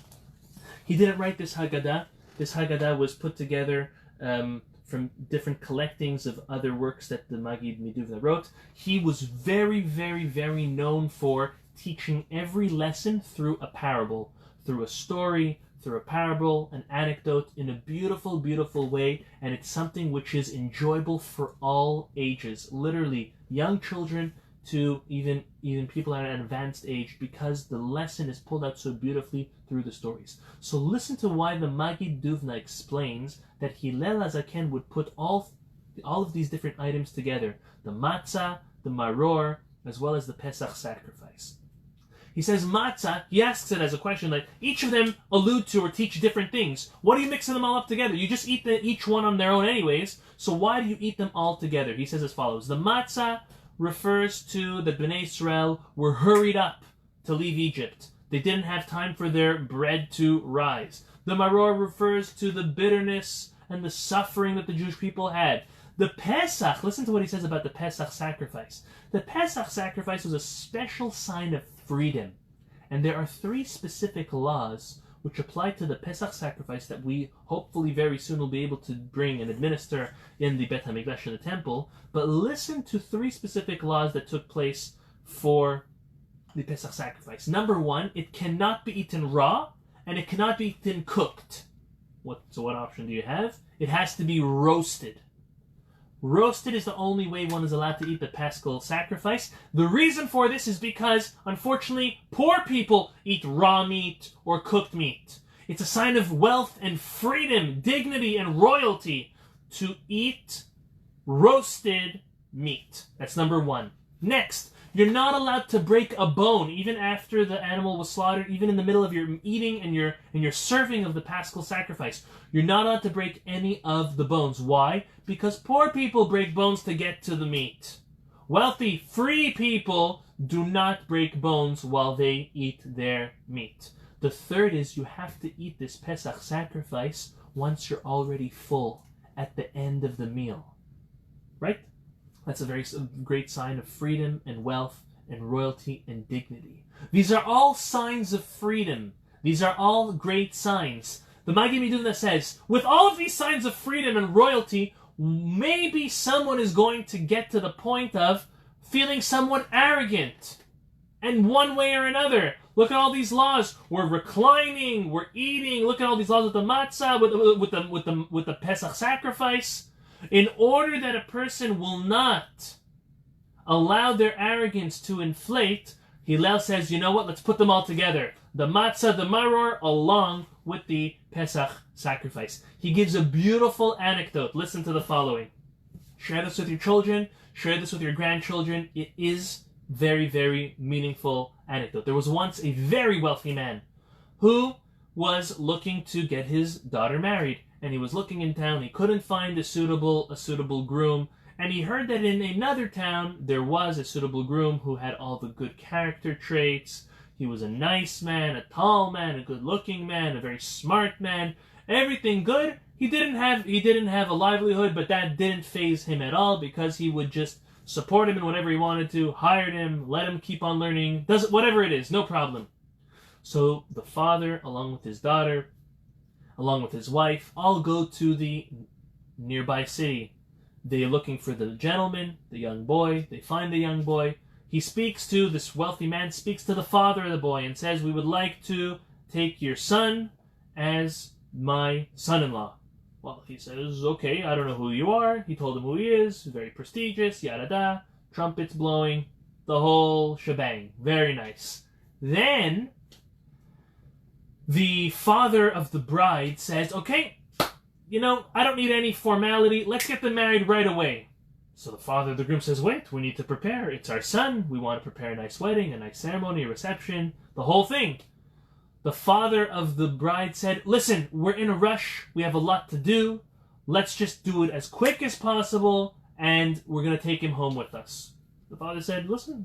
A: He didn't write this Haggadah. This Haggadah was put together from different collectings of other works that the Magid Miduvna wrote. He was very, very, very known for teaching every lesson through a parable, through a story, through a parable, an anecdote, in a beautiful, beautiful way, and it's something which is enjoyable for all ages, literally young children to even people at an advanced age, because the lesson is pulled out so beautifully through the stories. So listen to why the Magid Duvna explains that Hillel HaZaken would put all of these different items together, the matzah, the maror, as well as the Pesach sacrifice. He says matzah, he asks it as a question, like each of them allude to or teach different things. What are you mixing them all up together? You just eat each one on their own anyways, so why do you eat them all together? He says as follows: the matzah refers to the Bnei Israel were hurried up to leave Egypt. They didn't have time for their bread to rise. The maror refers to the bitterness and the suffering that the Jewish people had. The Pesach, listen to what he says about the Pesach sacrifice. The Pesach sacrifice was a special sign of freedom. And there are 3 specific laws which apply to the Pesach sacrifice that we hopefully very soon will be able to bring and administer in the Bet HaMikdash in the temple. But listen to 3 specific laws that took place for the Pesach sacrifice. Number 1, it cannot be eaten raw, and it cannot be eaten cooked. So what option do you have? It has to be roasted. Roasted is the only way one is allowed to eat the Paschal sacrifice. The reason for this is because, unfortunately, poor people eat raw meat or cooked meat. It's a sign of wealth and freedom, dignity and royalty to eat roasted meat. That's number 1. Next, you're not allowed to break a bone even after the animal was slaughtered, even in the middle of your eating and your serving of the Paschal sacrifice. You're not allowed to break any of the bones. Why? Because poor people break bones to get to the meat. Wealthy, free people do not break bones while they eat their meat. The third is you have to eat this Pesach sacrifice once you're already full at the end of the meal. Right? That's a very great sign of freedom and wealth and royalty and dignity. These are all signs of freedom. These are all great signs. The Magid Miduvna says, with all of these signs of freedom and royalty, maybe someone is going to get to the point of feeling somewhat arrogant. And one way or another, look at all these laws. We're reclining, we're eating. Look at all these laws with the matzah, with the Pesach sacrifice. In order that a person will not allow their arrogance to inflate, Hillel says, you know what, let's put them all together. The matzah, the maror, along with the Pesach sacrifice. He gives a beautiful anecdote. Listen to the following. Share this with your children. Share this with your grandchildren. It is very, very meaningful anecdote. There was once a very wealthy man who was looking to get his daughter married. And he was looking in town. He couldn't find a suitable groom. And he heard that in another town there was a suitable groom who had all the good character traits. He was a nice man, a tall man, a good-looking man, a very smart man. Everything good. He didn't have a livelihood, but that didn't faze him at all because he would just support him in whatever he wanted to, hired him, let him keep on learning, does whatever it is, no problem. So the father, along with his daughter, along with his wife, all go to the nearby city. They are looking for the gentleman, the young boy. They find the young boy. This wealthy man speaks to the father of the boy and says, we would like to take your son as my son-in-law. Well, he says, okay, I don't know who you are. He told him who he is, very prestigious, yada da, trumpets blowing, the whole shebang. Very nice. Then, the father of the bride says, okay, I don't need any formality. Let's get them married right away. So the father of the groom says, wait, we need to prepare. It's our son. We want to prepare a nice wedding, a nice ceremony, a reception, the whole thing. The father of the bride said, listen, we're in a rush. We have a lot to do. Let's just do it as quick as possible, and we're going to take him home with us. The father said, listen,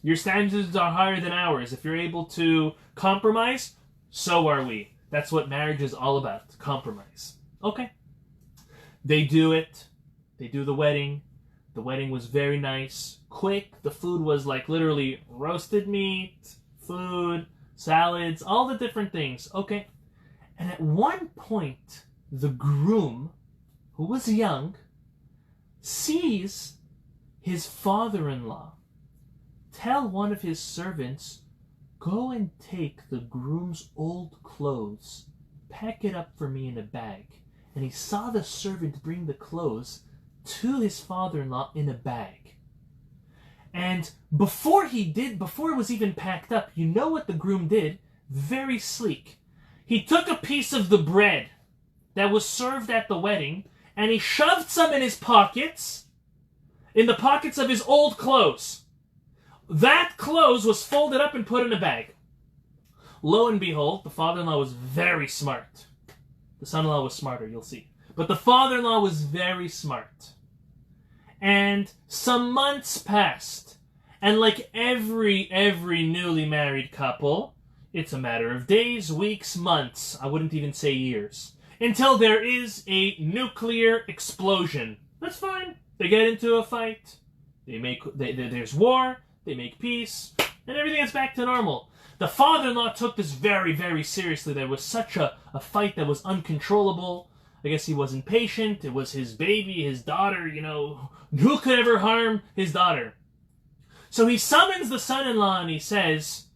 A: your standards are higher than ours. If you're able to compromise, so are we. That's what marriage is all about, compromise. Okay. They do it. They do the wedding. The wedding was very nice, quick. The food was like literally roasted meat, food, salads, all the different things. Okay. And at one point, the groom, who was young, sees his father-in-law tell one of his servants, go and take the groom's old clothes, pack it up for me in a bag. And he saw the servant bring the clothes to his father-in-law in a bag. And before it was even packed up, you know what the groom did? Very sleek. He took a piece of the bread that was served at the wedding, and he shoved some in his pockets, in the pockets of his old clothes. That clothes was folded up and put in a bag. Lo and behold, the father-in-law was very smart. The son-in-law was smarter, you'll see. But the father-in-law was very smart. And some months passed. And like every newly married couple, it's a matter of days, weeks, months. I wouldn't even say years. Until there is a nuclear explosion. That's fine. They get into a fight. There's war. They make peace. And everything gets back to normal. The father-in-law took this very, very seriously. There was such a fight that was uncontrollable. I guess he wasn't patient. It was his baby, his daughter, who could ever harm his daughter? So he summons the son-in-law and he says,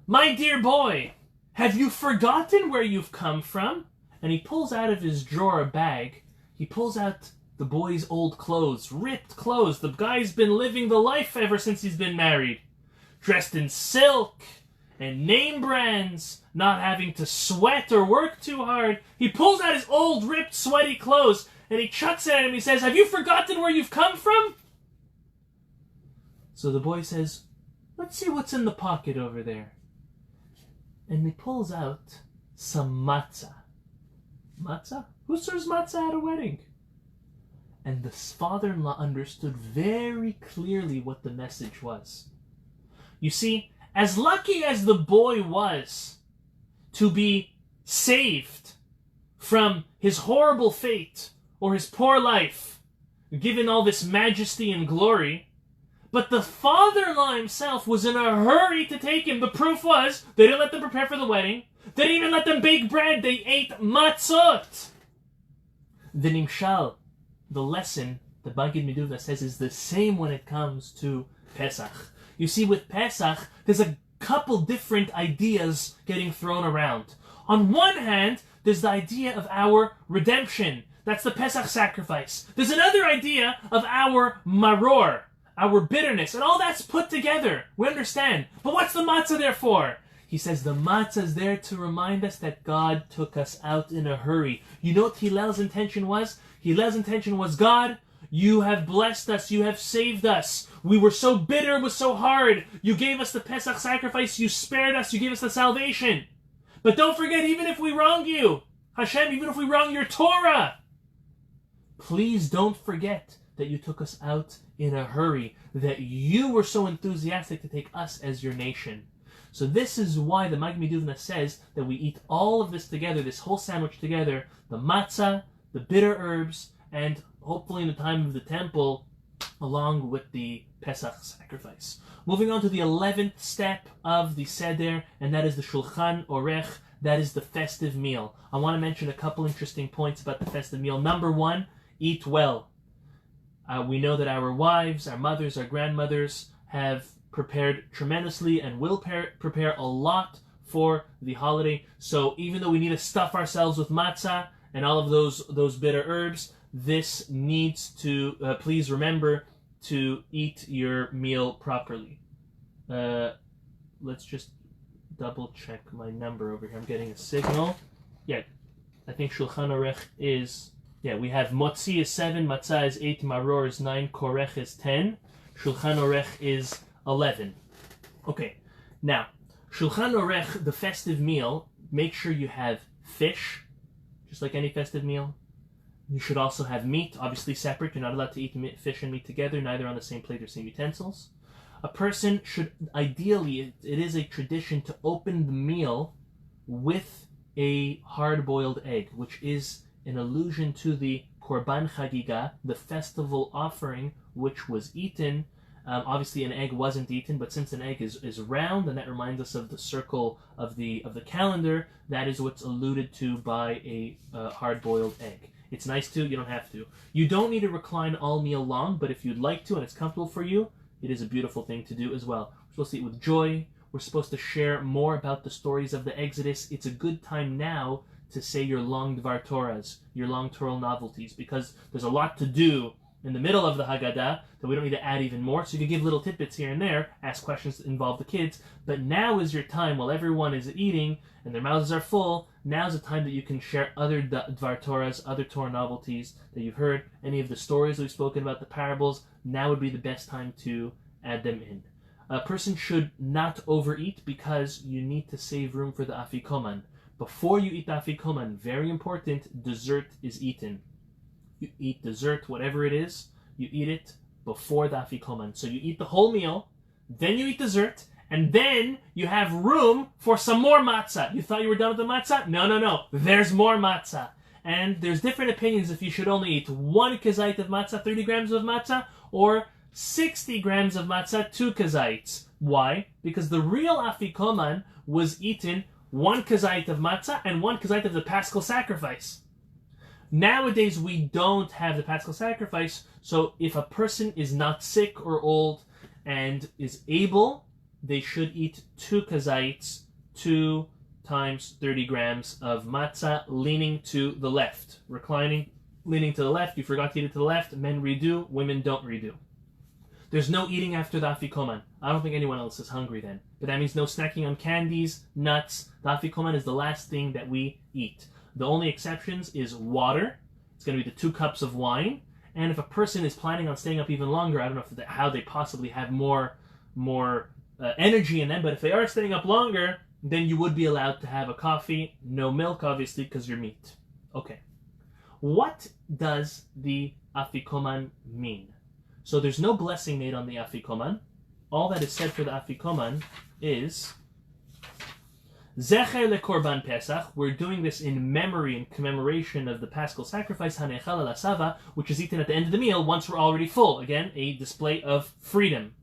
A: my dear boy, have you forgotten where you've come from? And he pulls out of his drawer a bag. He pulls out the boy's old clothes, ripped clothes. The guy's been living the life ever since he's been married. Dressed in silk and name brands, not having to sweat or work too hard. He pulls out his old, ripped, sweaty clothes, and he chucks it at him. He says, have you forgotten where you've come from? So the boy says, let's see what's in the pocket over there. And he pulls out some matzah. Matzah? Who serves matzah at a wedding? And the father-in-law understood very clearly what the message was. You see, as lucky as the boy was to be saved from his horrible fate or his poor life, given all this majesty and glory, but the father-in-law himself was in a hurry to take him. The proof was, they didn't let them prepare for the wedding. They didn't even let them bake bread. They ate matzot. The nimshal, the lesson, the Maggid Meduvna says is the same when it comes to Pesach. You see, with Pesach, there's a couple different ideas getting thrown around. On one hand, there's the idea of our redemption. That's the Pesach sacrifice. There's another idea of our maror, our bitterness, and all that's put together. We understand. But what's the matzah there for? He says the matzah is there to remind us that God took us out in a hurry. You know what Hillel's intention was? Hillel's intention was, God, you have blessed us. You have saved us. We were so bitter. It was so hard. You gave us the Pesach sacrifice. You spared us. You gave us the salvation. But don't forget, even if we wrong you, Hashem, even if we wrong your Torah, please don't forget that you took us out in a hurry, that you were so enthusiastic to take us as your nation. So this is why the Maggid Meduvna says that we eat all of this together, this whole sandwich together, the matzah, the bitter herbs, and hopefully in the time of the temple, along with the Pesach sacrifice. Moving on to the 11th step of the Seder, and that is the Shulchan Orech, that is the festive meal. I want to mention a couple interesting points about the festive meal. Number one, eat well. We know that our wives, our mothers, our grandmothers have prepared tremendously and will prepare a lot for the holiday. So even though we need to stuff ourselves with matzah and all of those bitter herbs, this needs to, please remember to eat your meal properly. Let's just double check my number over here. I'm getting a signal. Yeah, I think Shulchan Orech is, we have Motzi is 7, Matzah is 8, Maror is 9, Korech is 10, Shulchan Orech is 11. Okay, now, Shulchan Orech, the festive meal, make sure you have fish, just like any festive meal. You should also have meat, obviously separate. You're not allowed to eat fish and meat together, neither on the same plate or same utensils. A person should, ideally, it is a tradition to open the meal with a hard-boiled egg, which is an allusion to the Korban Chagiga, the festival offering, which was eaten. Obviously, an egg wasn't eaten, but since an egg is round, and that reminds us of the circle of the calendar, that is what's alluded to by a hard-boiled egg. It's nice to, you don't have to. You don't need to recline all meal long, but if you'd like to and it's comfortable for you, it is a beautiful thing to do as well. We're supposed to eat with joy. We're supposed to share more about the stories of the Exodus. It's a good time now to say your long Dvar Torahs, your long Torah novelties, because there's a lot to do in the middle of the Haggadah that we don't need to add even more. So you can give little tidbits here and there, ask questions that involve the kids, but now is your time while everyone is eating and their mouths are full. Now's the time that you can share other Dvar Torahs, other Torah novelties that you've heard, any of the stories we've spoken about, the parables. Now would be the best time to add them in. A person should not overeat because you need to save room for the afikoman. Before you eat the afikoman, very important, dessert is eaten. You eat dessert, whatever it is, you eat it before the afikoman. So you eat the whole meal, then you eat dessert, and then you have room for some more matzah. You thought you were done with the matzah? No. There's more matzah. And there's different opinions if you should only eat 1 kazait of matzah, 30 grams of matzah, or 60 grams of matzah, 2 kazaites. Why? Because the real afikoman was eaten 1 kazait of matzah and 1 kazait of the paschal sacrifice. Nowadays, we don't have the paschal sacrifice, so if a person is not sick or old and is able, they should eat 2 kazaites, 2 times 30 grams of matzah, leaning to the left. Reclining, leaning to the left. You forgot to eat it to the left. Men redo, women don't redo. There's no eating after the afikoman. I don't think anyone else is hungry then. But that means no snacking on candies, nuts. The afikoman is the last thing that we eat. The only exceptions is water. It's going to be the 2 cups of wine. And if a person is planning on staying up even longer, I don't know how they possibly have more energy in them, but if they are staying up longer, then you would be allowed to have a coffee. No milk, obviously, because you're meat. Okay. What does the afikoman mean? So there's no blessing made on the afikoman. All that is said for the afikoman is Zecher lekorban Pesach. We're doing this in memory and commemoration of the paschal sacrifice, Hanechal al Asava, which is eaten at the end of the meal once we're already full. Again, a display of freedom.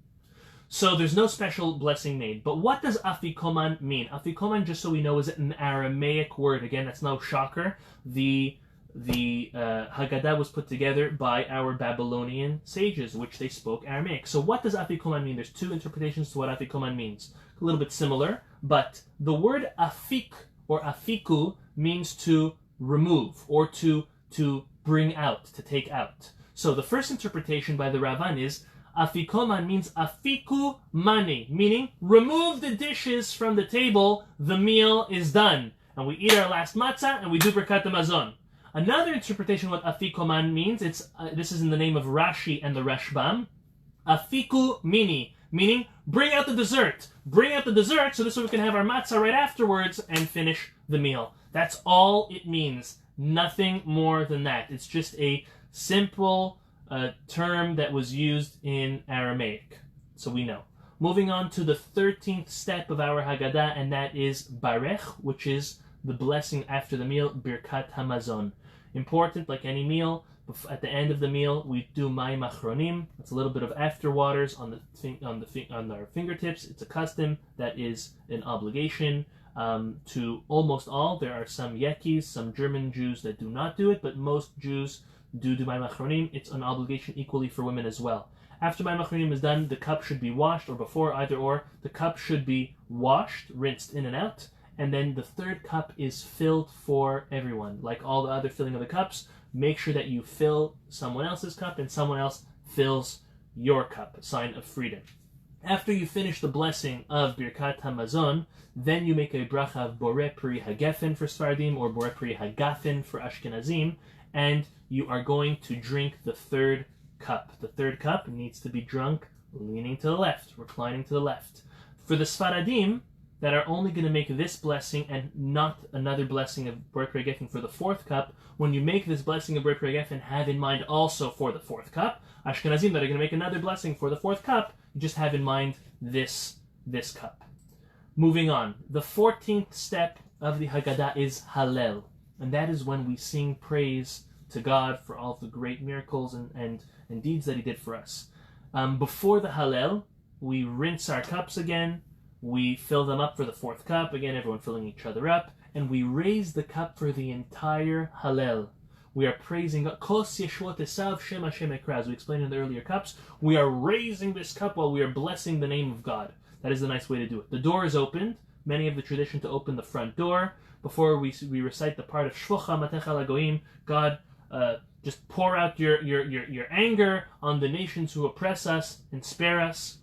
A: So there's no special blessing made. But what does afikoman mean? Afikoman, just so we know, is an Aramaic word. Again, that's no shocker. The the Haggadah was put together by our Babylonian sages, which they spoke Aramaic. So what does afikoman mean? There's two interpretations to what afikoman means. A little bit similar, but the word afik or afiku means to remove or to bring out, to take out. So the first interpretation by the Ravan is afikoman means afiku mani, meaning remove the dishes from the table, the meal is done. And we eat our last matzah and we do Birkat HaMazon. Another interpretation of what afikoman means, this is in the name of Rashi and the Rashbam, afiku mini, meaning bring out the dessert. Bring out the dessert so this way we can have our matzah right afterwards and finish the meal. That's all it means. Nothing more than that. It's just a simple term that was used in Aramaic. So we know. Moving on to the 13th step of our Haggadah, and that is Barech, which is the blessing after the meal, Birkat HaMazon. Important, like any meal, at the end of the meal, we do Mayim Achronim. It's a little bit of afterwaters on our fingertips. It's a custom that is an obligation to almost all. There are some Yekis, some German Jews that do not do it, but most Jews do Mayim Achronim. It's an obligation equally for women as well. After Mayim Achronim is done, the cup should be washed, or before, either or. The cup should be washed, rinsed in and out, and then the third cup is filled for everyone. Like all the other filling of the cups, make sure that you fill someone else's cup and someone else fills your cup, a sign of freedom. After you finish the blessing of Birkat HaMazon, then you make a bracha of Borei Pri Hagefen for Sfardim or Borei Pri Hagafen for Ashkenazim, and you are going to drink the third cup. The third cup needs to be drunk leaning to the left, reclining to the left. For the Sfaradim that are only going to make this blessing and not another blessing of Borei Pri Hagefen for the fourth cup, when you make this blessing of Borei Pri Hagefen, have in mind also for the fourth cup. Ashkenazim that are going to make another blessing for the fourth cup, you just have in mind this cup. Moving on, the 14th step of the Haggadah is Hallel, and that is when we sing praise to God for all of the great miracles and deeds that He did for us. Before the Hallel, we rinse our cups again, we fill them up for the fourth cup, again everyone filling each other up, and we raise the cup for the entire Hallel. We are praising God. Kos Yeshua Tesav Shem Hashem Ekra. As we explained in the earlier cups, we are raising this cup while we are blessing the name of God. That is the nice way to do it. The door is opened. Many have the tradition to open the front door. Before we recite the part of Shvocha Matecha Lagoim, God, just pour out your anger on the nations who oppress us and spare us.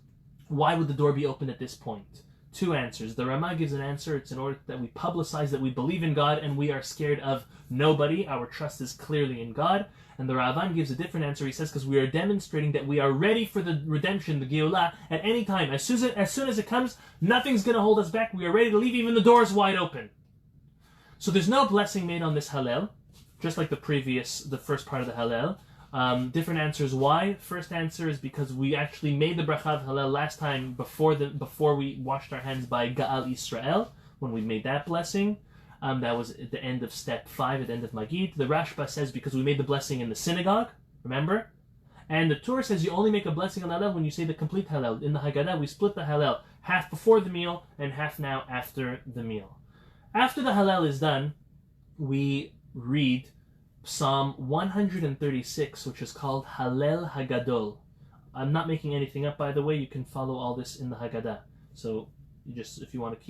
A: Why would the door be opened at this point? Two answers. The Rama gives an answer. It's in order that we publicize that we believe in God and we are scared of nobody. Our trust is clearly in God. And the Ravan gives a different answer. He says, because we are demonstrating that we are ready for the redemption, the Geulah, at any time. As soon as it comes, nothing's going to hold us back. We are ready to leave. Even the door is wide open. So there's no blessing made on this Hallel, just like the first part of the Hallel. Different answers why. First answer is because we actually made the bracha of Hallel last time before we washed our hands by Ga'al Yisrael, when we made that blessing. That was at the end of step 5, at the end of Magid. The Rashba says because we made the blessing in the synagogue, remember? And the Torah says you only make a blessing on Hallel when you say the complete Hallel. In the Haggadah, we split the Hallel, half before the meal and half now after the meal. After the Hallel is done, we read Psalm 136, which is called Hallel Hagadol. I'm not making anything up, by the way. You can follow all this in the Haggadah. So, if you want to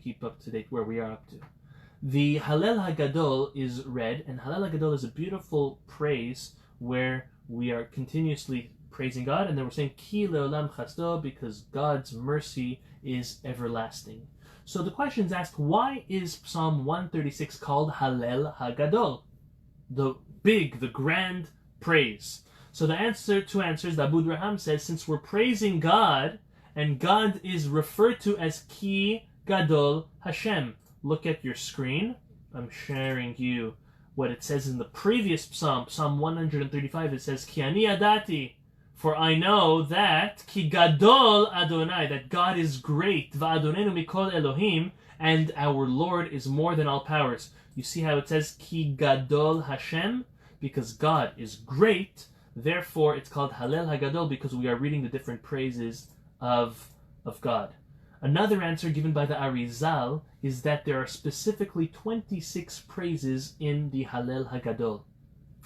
A: keep up to date where we are up to. The Hallel Hagadol is read, and Hallel Hagadol is a beautiful praise where we are continuously praising God, and then we're saying Ki leolam chasdo, because God's mercy is everlasting. So the question is asked, why is Psalm 136 called Hallel Hagadol? The grand praise. So two answers. The Abu Draham says, since we're praising God, and God is referred to as Ki Gadol Hashem. Look at your screen. I'm sharing you what it says in the previous Psalm, Psalm 135. It says, Ki ani adati, for I know that Ki Gadol Adonai, that God is great, Va'adonenu mikol Elohim, and our Lord is more than all powers. You see how it says Ki Gadol Hashem? Because God is great, therefore it's called Hallel Hagadol, because we are reading the different praises of God. Another answer given by the Arizal is that there are specifically 26 praises in the Hallel Hagadol.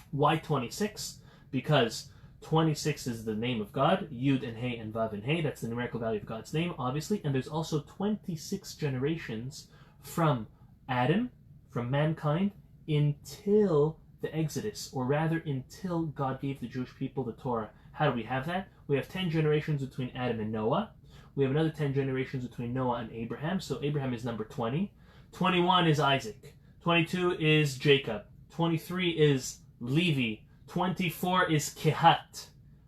A: Why 26? Because 26 is the name of God, Yud and Hey and Vav and Hey, that's the numerical value of God's name, obviously, and there's also 26 generations from Adam, from mankind, until the Exodus, or rather until God gave the Jewish people the Torah. How do we have that? We have 10 generations between Adam and Noah. We have another 10 generations between Noah and Abraham, so Abraham is number 20. 21 is Isaac. 22 is Jacob. 23 is Levi. 24 is Kehat,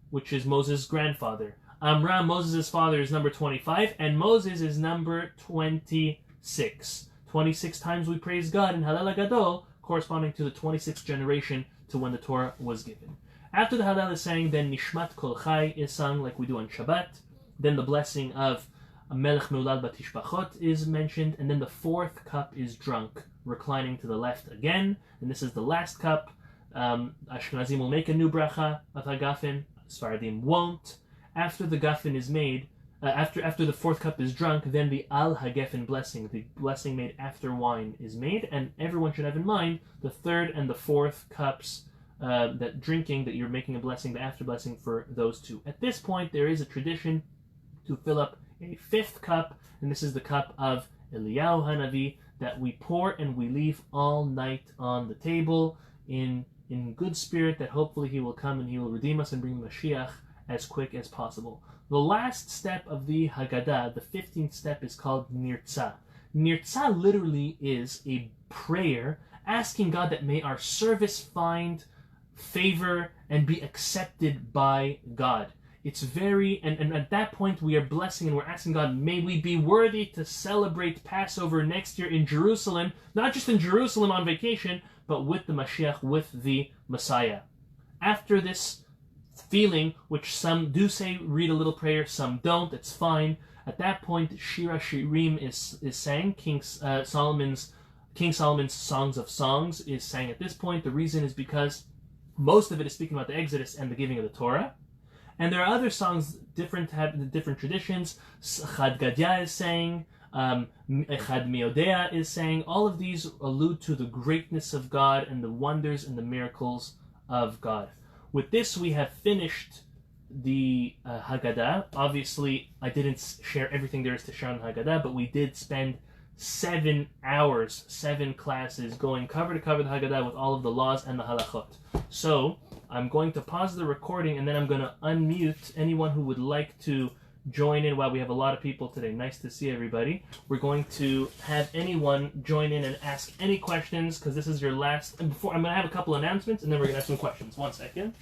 A: which is Moses' grandfather. Amram, Moses' father, is number 25, and Moses is number 26. 26 times we praise God in Hallel Hagadol, corresponding to the 26th generation to when the Torah was given. After the Hallel is sang, then Nishmat Kol Chai is sung like we do on Shabbat. Then the blessing of Melech Meulad Batishbachot is mentioned, and then the fourth cup is drunk, reclining to the left again, and this is the last cup. Ashkenazim will make a new bracha of Hagafin, Sfaradim won't. After the Gafin is made, after the fourth cup is drunk, then the Al Hagefen blessing, the blessing made after wine, is made, and everyone should have in mind the third and the fourth cups, that drinking, that you're making a blessing, the after blessing for those two. At this point, there is a tradition to fill up a fifth cup, and this is the cup of Eliyahu Hanavi, that we pour and we leave all night on the table in good spirit, that hopefully he will come and he will redeem us and bring Mashiach as quick as possible. The last step of the Haggadah, the 15th step, is called Nirtzah. Nirtzah literally is a prayer asking God that may our service find favor and be accepted by God. It's very, and at that point we are blessing and we're asking God, may we be worthy to celebrate Passover next year in Jerusalem, not just in Jerusalem on vacation, but with the Mashiach, with the Messiah. After this feeling, which some do say read a little prayer, some don't, it's fine. At that point, Shira Shirim is sang. King Solomon's Songs of Songs is sang at this point. The reason is because most of it is speaking about the Exodus and the giving of the Torah. And there are other songs, have different traditions. Chad Gadya is sang, Echad Miodea is saying. All of these allude to the greatness of God and the wonders and the miracles of God. With this, we have finished the Haggadah. Obviously, I didn't share everything there is to share on Haggadah, but we did spend 7 hours, 7 classes, going cover to cover the Haggadah with all of the laws and the halachot. So, I'm going to pause the recording, and then I'm going to unmute anyone who would like to join in. While we have a lot of people today. Nice to see everybody. We're going to have anyone join in and ask any questions, because this is your last. And before, I'm going to have a couple announcements, and then we're going to have some questions. 1 second.